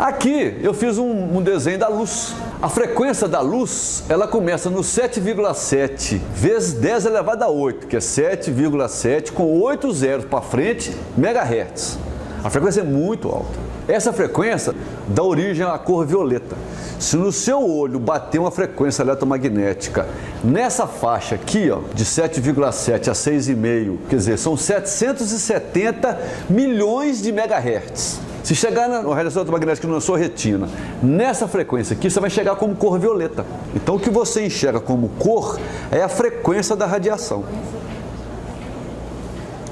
Aqui eu fiz um desenho da luz. A frequência da luz, ela começa no 7,7 vezes 10 elevado a 8, que é 7,7 com 8 zeros para frente, megahertz. A frequência é muito alta. Essa frequência dá origem à cor violeta. Se no seu olho bater uma frequência eletromagnética nessa faixa aqui, ó, de 7,7 a 6,5, quer dizer, são 770 milhões de megahertz. Se chegar na radiação eletromagnética na sua retina, nessa frequência aqui, você vai chegar como cor violeta. Então o que você enxerga como cor é a frequência da radiação.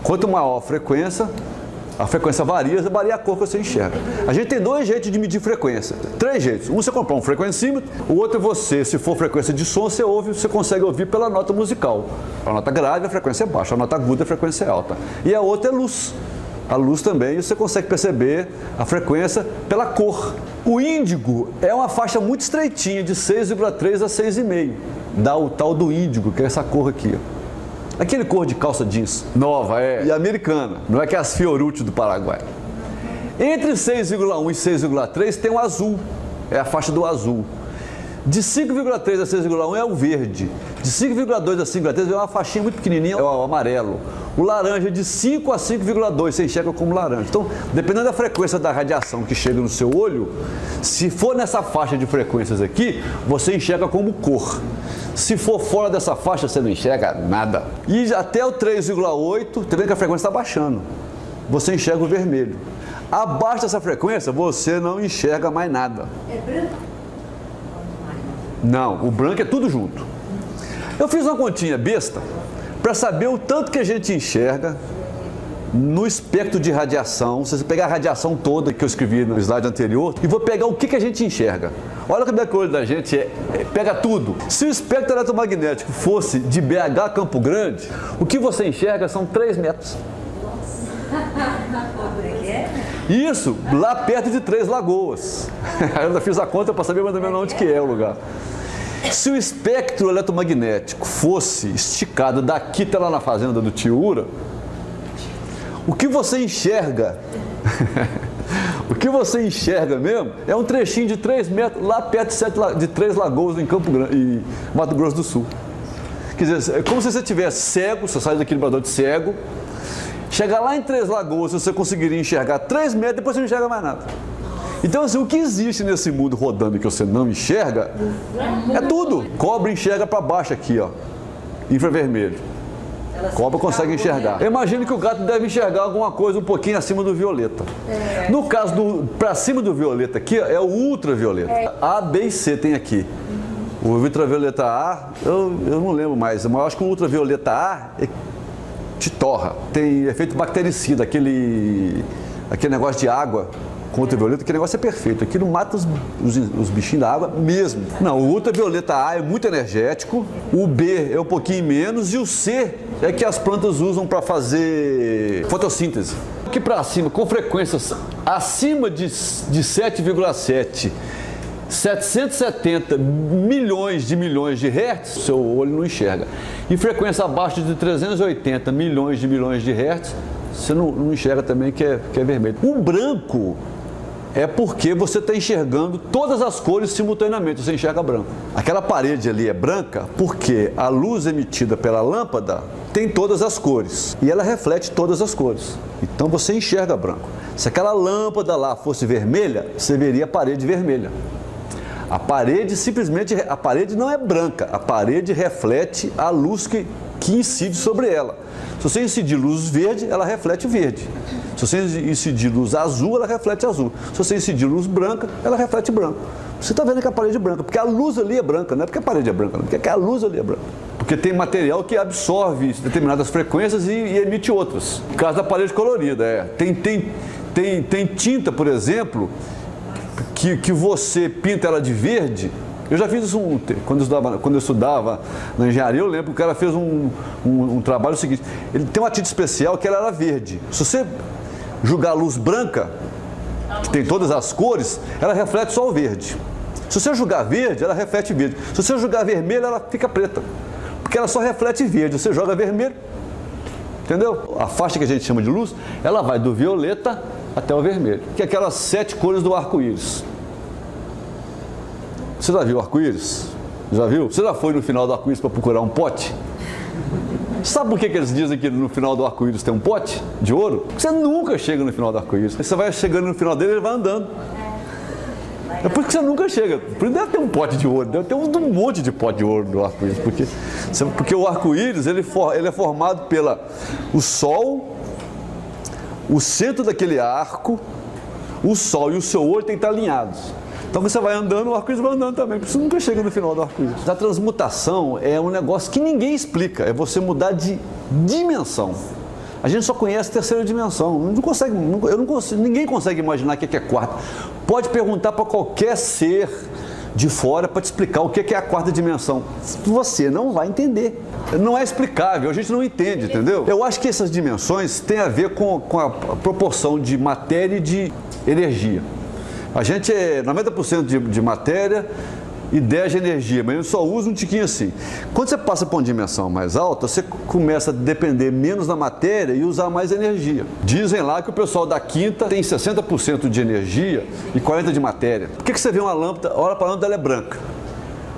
Quanto maior a frequência varia a cor que você enxerga. A gente tem dois jeitos de medir frequência, três jeitos. Um, você comprar um frequencímetro, o outro é você, se for frequência de som, você consegue ouvir pela nota musical. A nota grave, a frequência é baixa, a nota aguda, a frequência é alta. E a outra é luz. A luz também, você consegue perceber a frequência pela cor. O índigo é uma faixa muito estreitinha, de 6,3 a 6,5. Dá o tal do índigo, que é essa cor aqui, ó. Aquele cor de calça jeans nova, e americana, não é que é as Fiorucci do Paraguai. Entre 6,1 e 6,3 tem o azul, é a faixa do azul. De 5,3 a 6,1 é o verde. De 5,2 a 5,3 é uma faixinha muito pequenininha, é o amarelo. O laranja de 5 a 5,2 você enxerga como laranja. Então, dependendo da frequência da radiação que chega no seu olho, se for nessa faixa de frequências aqui, você enxerga como cor. Se for fora dessa faixa, você não enxerga nada. E até o 3,8, tá vendo que a frequência está baixando. Você enxerga o vermelho. Abaixo dessa frequência, você não enxerga mais nada. É branco? Não, o branco é tudo junto. Eu fiz uma continha besta para saber o tanto que a gente enxerga no espectro de radiação. Se você pegar a radiação toda que eu escrevi no slide anterior e vou pegar o que a gente enxerga. Olha como é que o olho da gente pega tudo. Se o espectro eletromagnético fosse de BH a Campo Grande, o que você enxerga são 3 metros. Isso, lá perto de Três Lagoas. Eu ainda fiz a conta para saber mais ou menos onde que é o lugar. Se o espectro eletromagnético fosse esticado daqui até lá na fazenda do Tiúra, o que você enxerga, o que você enxerga mesmo, é um trechinho de 3 metros lá perto de Três Lagoas, em Campo Grande, em Mato Grosso do Sul. Quer dizer, é como se você estivesse cego, você sai do equilibrador de cego, chegar lá em Três Lagoas, você conseguiria enxergar 3 metros, depois você não enxerga mais nada. Então, assim, o que existe nesse mundo rodando que você não enxerga, é tudo. Cobra enxerga para baixo aqui, ó, infravermelho. Cobra consegue enxergar. Imagine que o gato deve enxergar alguma coisa um pouquinho acima do violeta. No caso, para cima do violeta aqui, é o ultravioleta. A, B e C tem aqui. O ultravioleta A, eu não lembro mais, mas eu acho que o ultravioleta A te torra. Tem efeito bactericida, aquele negócio de água com ultravioleta, aquele negócio é perfeito. Aquilo mata os bichinhos da água mesmo. Não, o ultravioleta A é muito energético, o B é um pouquinho menos e o C é que as plantas usam para fazer fotossíntese. Aqui para cima, com frequências acima de 7,7, 770 milhões de hertz, seu olho não enxerga. E frequência abaixo de 380 milhões de hertz, você não enxerga também, que é vermelho. O branco é porque você está enxergando todas as cores simultaneamente, você enxerga branco. Aquela parede ali é branca porque a luz emitida pela lâmpada tem todas as cores e ela reflete todas as cores. Então você enxerga branco. Se aquela lâmpada lá fosse vermelha, você veria a parede vermelha. A parede não é branca, a parede reflete a luz que incide sobre ela. Se você incidir luz verde, ela reflete verde. Se você incidir luz azul, ela reflete azul. Se você incidir luz branca, ela reflete branco. Você está vendo que a parede é branca, porque a luz ali é branca, não é porque a parede é branca, não, porque a luz ali é branca. Porque tem material que absorve determinadas frequências e emite outras. No caso da parede colorida, tem tinta, por exemplo, que você pinta ela de verde. Eu já fiz isso quando eu estudava na engenharia. Eu lembro que o cara fez um trabalho seguinte. Ele tem uma tinta especial que ela era verde. Se você jogar luz branca, que tem todas as cores, ela reflete só o verde. Se você jogar verde, ela reflete verde. Se você jogar vermelho, ela fica preta. Porque ela só reflete verde. Você joga vermelho, entendeu? A faixa que a gente chama de luz, ela vai do violeta até o vermelho, que é aquelas 7 cores do arco-íris. Você já viu o arco-íris? Já viu? Você já foi no final do arco-íris para procurar um pote? Sabe por que eles dizem que no final do arco-íris tem um pote de ouro? Porque você nunca chega no final do arco-íris. Você vai chegando no final dele e ele vai andando. É por isso que você nunca chega. Por isso deve ter um pote de ouro, deve ter um monte de pote de ouro no arco-íris. Porque o arco-íris ele é formado o Sol, o centro daquele arco, o Sol e o seu olho tem que estar alinhados. Então você vai andando, o arco-íris vai andando também, porque você nunca chega no final do arco-íris. A transmutação é um negócio que ninguém explica, é você mudar de dimensão. A gente só conhece a terceira dimensão, ninguém consegue imaginar o que é quarta. Pode perguntar para qualquer ser de fora para te explicar o que é a quarta dimensão. Você não vai entender. Não é explicável, a gente não entende, entendeu? Eu acho que essas dimensões têm a ver com a proporção de matéria e de energia. A gente é 90% de matéria e 10% de energia, mas a gente só usa um tiquinho assim. Quando você passa para uma dimensão mais alta, você começa a depender menos da matéria e usar mais energia. Dizem lá que o pessoal da quinta tem 60% de energia e 40% de matéria. Por que você vê uma lâmpada, olha para a lâmpada, ela é branca?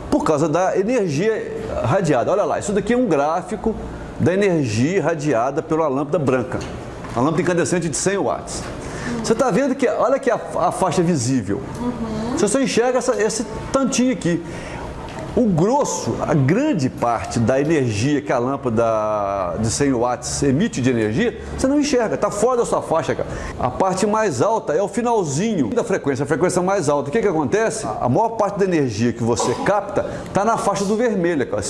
Por causa da energia radiada. Olha lá, isso daqui é um gráfico da energia irradiada pela lâmpada branca. Uma lâmpada incandescente de 100 watts. Você está vendo que, olha aqui a faixa visível. Você só enxerga esse tantinho aqui. O grosso, a grande parte da energia que a lâmpada de 100 watts emite de energia, você não enxerga, está fora da sua faixa, cara. A parte mais alta é o finalzinho da frequência, a frequência mais alta. O que acontece? A maior parte da energia que você capta está na faixa do vermelho, cara.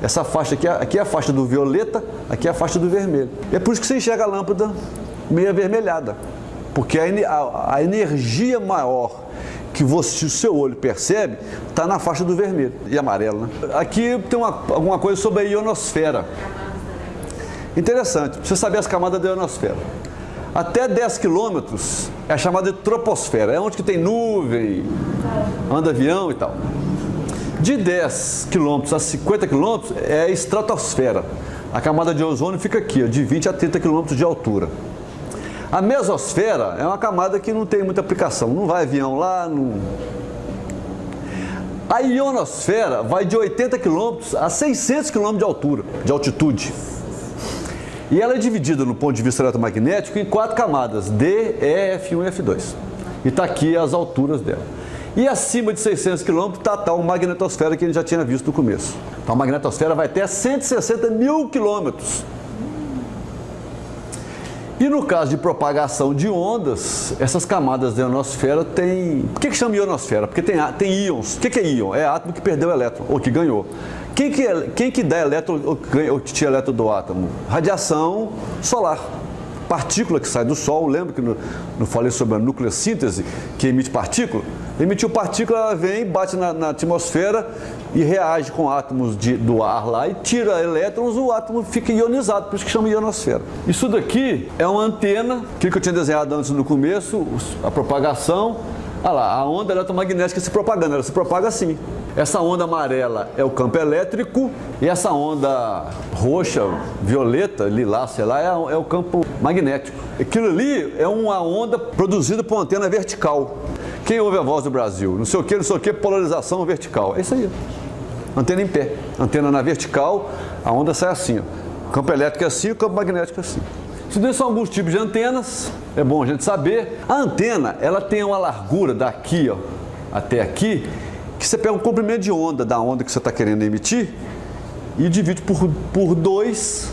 Essa faixa aqui é a faixa do violeta, aqui é a faixa do vermelho. E é por isso que você enxerga a lâmpada meio avermelhada. Porque a energia maior que o seu olho percebe está na faixa do vermelho e amarelo, né? Aqui tem alguma coisa sobre a ionosfera. Interessante, precisa saber as camadas da ionosfera. Até 10 quilômetros é a chamada de troposfera, é onde que tem nuvem, anda avião e tal. De 10 quilômetros a 50 quilômetros é a estratosfera. A camada de ozônio fica aqui, ó, de 20 a 30 quilômetros de altura. A mesosfera é uma camada que não tem muita aplicação, não vai avião lá, não... A ionosfera vai de 80 km a 600 km de altura, de altitude. E ela é dividida, no ponto de vista eletromagnético, em 4 camadas, D, E, F1 e F2. E está aqui as alturas dela. E acima de 600 km está a tal magnetosfera que a gente já tinha visto no começo. Então a magnetosfera vai até 160 mil quilômetros. E no caso de propagação de ondas, essas camadas da ionosfera têm... Por que chama ionosfera? Porque tem íons. O que é íon? É átomo que perdeu elétron, ou que ganhou. Quem que dá elétron ou que tira elétron do átomo? Radiação solar. Partícula que sai do Sol, lembra que não falei sobre a nucleossíntese, que emite partícula? Emitiu partícula, ela vem, bate na atmosfera e reage com átomos do ar lá e tira elétrons, o átomo fica ionizado, por isso que chama ionosfera. Isso daqui é uma antena, que eu tinha desenhado antes no começo, a propagação. Olha lá, a onda eletromagnética se propagando, ela se propaga assim. Essa onda amarela é o campo elétrico e essa onda roxa, violeta, lilás, sei lá, é o campo magnético. Aquilo ali é uma onda produzida por uma antena vertical. Quem ouve a Voz do Brasil? Não sei o que, polarização vertical. É isso aí. Antena em pé. Antena na vertical, a onda sai assim. Ó. O campo elétrico é assim, o campo magnético é assim. Isso são alguns tipos de antenas, é bom a gente saber. A antena, ela tem uma largura daqui, ó, até aqui, que você pega um comprimento de onda da onda que você está querendo emitir e divide por 2.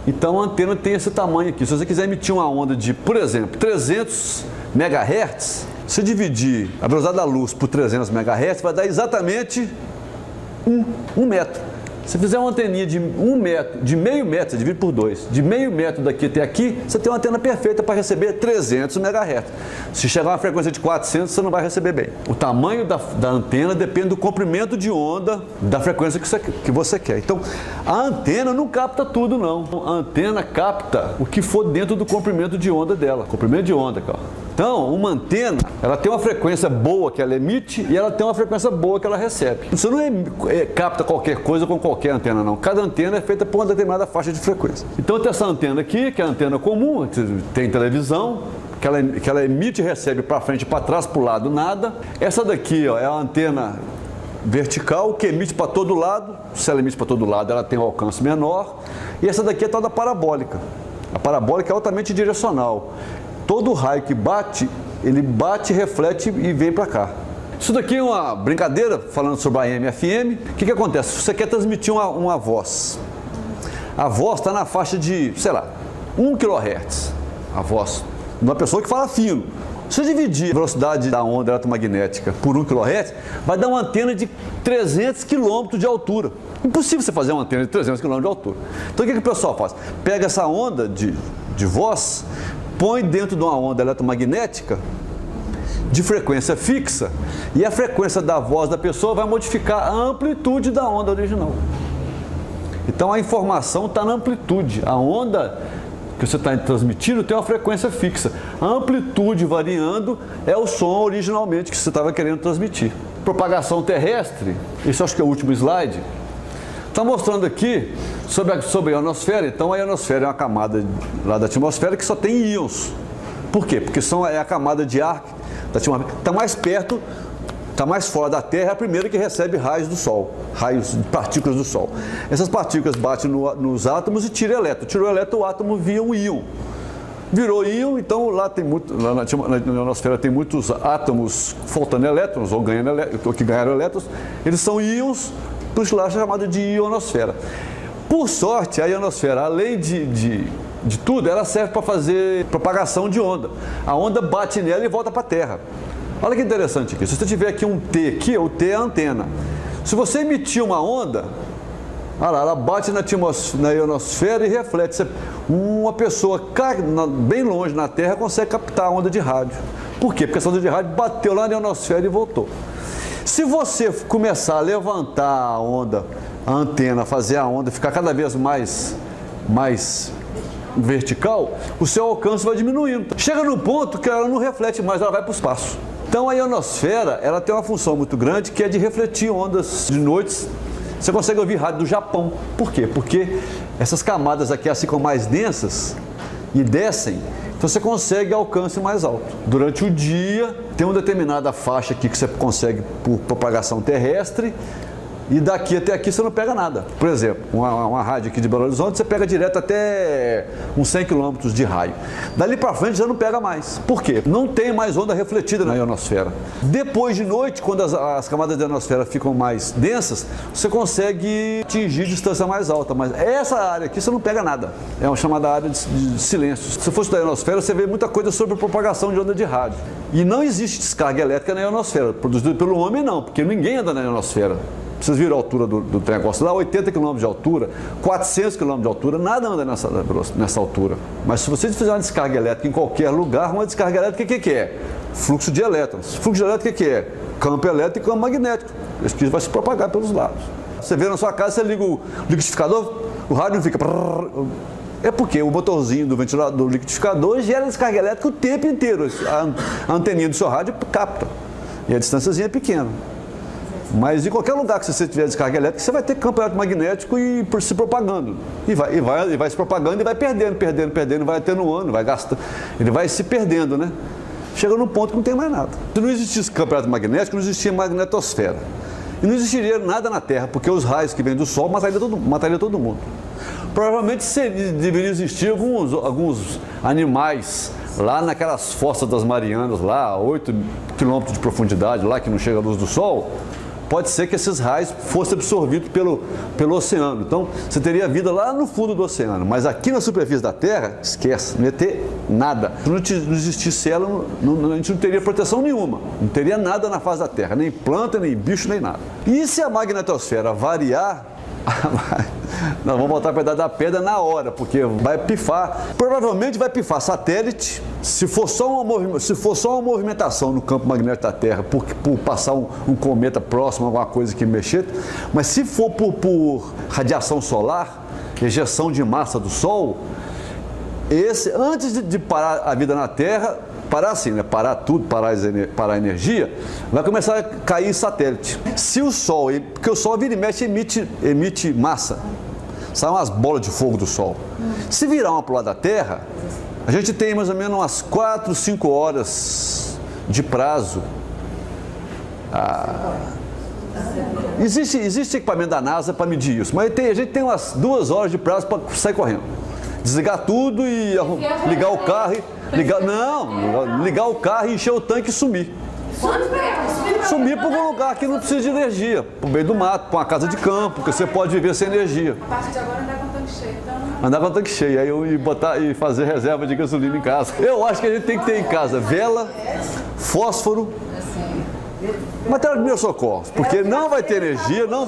Então a antena tem esse tamanho aqui. Se você quiser emitir uma onda de, por exemplo, 300 MHz, se dividir a velocidade da luz por 300 MHz, vai dar exatamente 1 metro. Se fizer uma anteninha de 1 metro, de meio metro, você divide por 2. De meio metro daqui até aqui, você tem uma antena perfeita para receber 300 MHz. Se chegar a uma frequência de 400, você não vai receber bem. O tamanho da antena depende do comprimento de onda da frequência que você quer. Então, a antena não capta tudo, não. A antena capta o que for dentro do comprimento de onda dela. Comprimento de onda, cara. Então, uma antena, ela tem uma frequência boa que ela emite e ela tem uma frequência boa que ela recebe. Você não capta qualquer coisa com qualquer antena, não. Cada antena é feita por uma determinada faixa de frequência. Então, tem essa antena aqui, que é a antena comum, tem televisão, que ela emite e recebe para frente, para trás, para o lado, nada. Essa daqui, ó, é a antena vertical que emite para todo lado. Se ela emite para todo lado, ela tem um alcance menor. E essa daqui é a tal da parabólica. A parabólica é altamente direcional. Todo raio que bate, ele bate, reflete e vem para cá. Isso daqui é uma brincadeira, falando sobre a AM e FM. O que acontece? Você quer transmitir uma voz. A voz está na faixa de, sei lá, 1 kHz. A voz de uma pessoa que fala fino. Se eu dividir a velocidade da onda eletromagnética por 1 kHz, vai dar uma antena de 300 km de altura. Impossível você fazer uma antena de 300 km de altura. Então o que o pessoal faz? Pega essa onda de voz, põe dentro de uma onda eletromagnética de frequência fixa, e a frequência da voz da pessoa vai modificar a amplitude da onda original. Então a informação está na amplitude. A onda que você está transmitindo tem uma frequência fixa. A amplitude variando é o som originalmente que você estava querendo transmitir. Propagação terrestre, esse acho que é o último slide, está mostrando aqui sobre a ionosfera. Então a ionosfera é uma camada lá da atmosfera que só tem íons. Por quê? Porque é a camada de ar da atmosfera. Está mais perto, está mais fora da Terra, é a primeira que recebe raios do Sol, raios de partículas do Sol. Essas partículas batem nos átomos e tiram elétron. Tirou elétron, o átomo vira um íon. Virou íon, então lá na ionosfera tem muitos átomos faltando elétrons, ou que ganharam elétrons. Eles são íons, por isso lá é chamado de ionosfera. Por sorte, a ionosfera, além de tudo, ela serve para fazer propagação de onda. A onda bate nela e volta para a Terra. Olha que interessante aqui. Se você tiver aqui um T, aqui, o T é a antena. Se você emitir uma onda, olha lá, ela bate na ionosfera e reflete. Uma pessoa bem longe na Terra consegue captar a onda de rádio. Por quê? Porque essa onda de rádio bateu lá na ionosfera e voltou. Se você começar a levantar a onda, a antena, fazer a onda ficar cada vez mais vertical, o seu alcance vai diminuindo. Chega num ponto que ela não reflete mais, ela vai para o espaço. Então a ionosfera, ela tem uma função muito grande que é de refletir ondas de noites. Você consegue ouvir rádio do Japão. Por quê? Porque essas camadas aqui ficam mais densas e descem, então você consegue alcance mais alto. Durante o dia, tem uma determinada faixa aqui que você consegue por propagação terrestre, e daqui até aqui você não pega nada. Por exemplo, uma rádio aqui de Belo Horizonte, você pega direto até uns 100 km de raio. Dali para frente já não pega mais. Por quê? Não tem mais onda refletida na ionosfera. Depois de noite, quando as camadas da ionosfera ficam mais densas, você consegue atingir distância mais alta. Mas essa área aqui você não pega nada. É uma chamada área de silêncio. Se fosse da ionosfera, você vê muita coisa sobre propagação de onda de rádio. E não existe descarga elétrica na ionosfera. Produzida pelo homem, não, porque ninguém anda na ionosfera. Vocês viram a altura do negócio lá, 80 km de altura, 400 km de altura, nada anda nessa altura. Mas se vocês fizerem uma descarga elétrica em qualquer lugar, uma descarga elétrica, o que é? Fluxo de elétrons. Fluxo de elétrico, o que é? Campo elétrico e campo magnético. Esse vai se propagar pelos lados. Você vê na sua casa, você liga o liquidificador, o rádio não fica... É porque o motorzinho do ventilador, do liquidificador, gera descarga elétrica o tempo inteiro. A anteninha do seu rádio capta. E a distânciazinha é pequena. Mas em qualquer lugar que você tiver descarga elétrica, você vai ter campo eletromagnético e se propagando. E vai se propagando e vai perdendo, vai até no ano, vai gastando. Ele vai se perdendo, né? Chega num ponto que não tem mais nada. Se não existisse campo eletromagnético, não existia magnetosfera. E não existiria nada na Terra, porque os raios que vêm do Sol matariam todo mundo. Provavelmente deveria existir alguns animais lá naquelas fossas das Marianas, lá a 8 km de profundidade, lá que não chega a luz do Sol. Pode ser que esses raios fossem absorvidos pelo oceano. Então, você teria vida lá no fundo do oceano. Mas aqui na superfície da Terra, esquece, não ia ter nada. Se não existisse ela, a gente não teria proteção nenhuma. Não teria nada na face da Terra, nem planta, nem bicho, nem nada. E se a magnetosfera variar, nós vamos voltar para a idade da pedra na hora, porque vai pifar. Provavelmente vai pifar satélite. Se for só uma movimentação no campo magnético da Terra, por passar um cometa próximo, alguma coisa que mexer, mas se for por radiação solar, ejeção de massa do Sol, antes de parar a vida na Terra, parar assim, né? Parar tudo, parar a energia, vai começar a cair satélite. Se o Sol, porque o Sol vira e mexe, emite massa, saem umas bolas de fogo do Sol. Se virar uma para o lado da Terra, A gente tem mais ou menos umas 4, 5 horas de prazo. Existe equipamento da NASA para medir isso, mas a gente tem umas 2 horas de prazo para sair correndo. Desligar tudo e ligar o carro. Ligar o carro e encher o tanque e sumir. Sumir para um lugar que não precisa de energia, para o meio do mato, para uma casa de campo, porque você pode viver sem energia. A partir de agora andar com o tanque cheio, então... Andar com o tanque cheio, aí fazer reserva de gasolina em casa. Eu acho que a gente tem que ter em casa vela, fósforo, material de primeiros socorros, porque não vai ter energia, não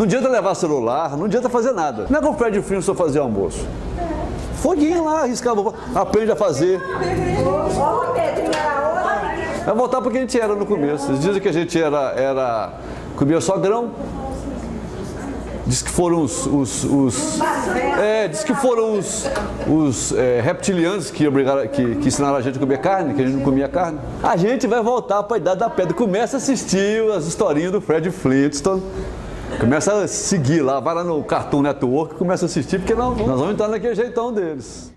adianta levar celular, não adianta fazer nada. Não é com o Fred Flintstone só fazer almoço. Foguinho lá, arriscar, aprende a fazer. Vai voltar porque a gente era no começo. Eles dizem que a gente comia só grão. Diz que foram os reptilianos que ensinaram a gente a comer carne, que a gente não comia carne. A gente vai voltar para a Idade da Pedra. Começa a assistir as historinhas do Fred Flintstone. Começa a seguir lá, vai lá no Cartoon Network e começa a assistir, porque nós vamos entrar naquele jeitão deles.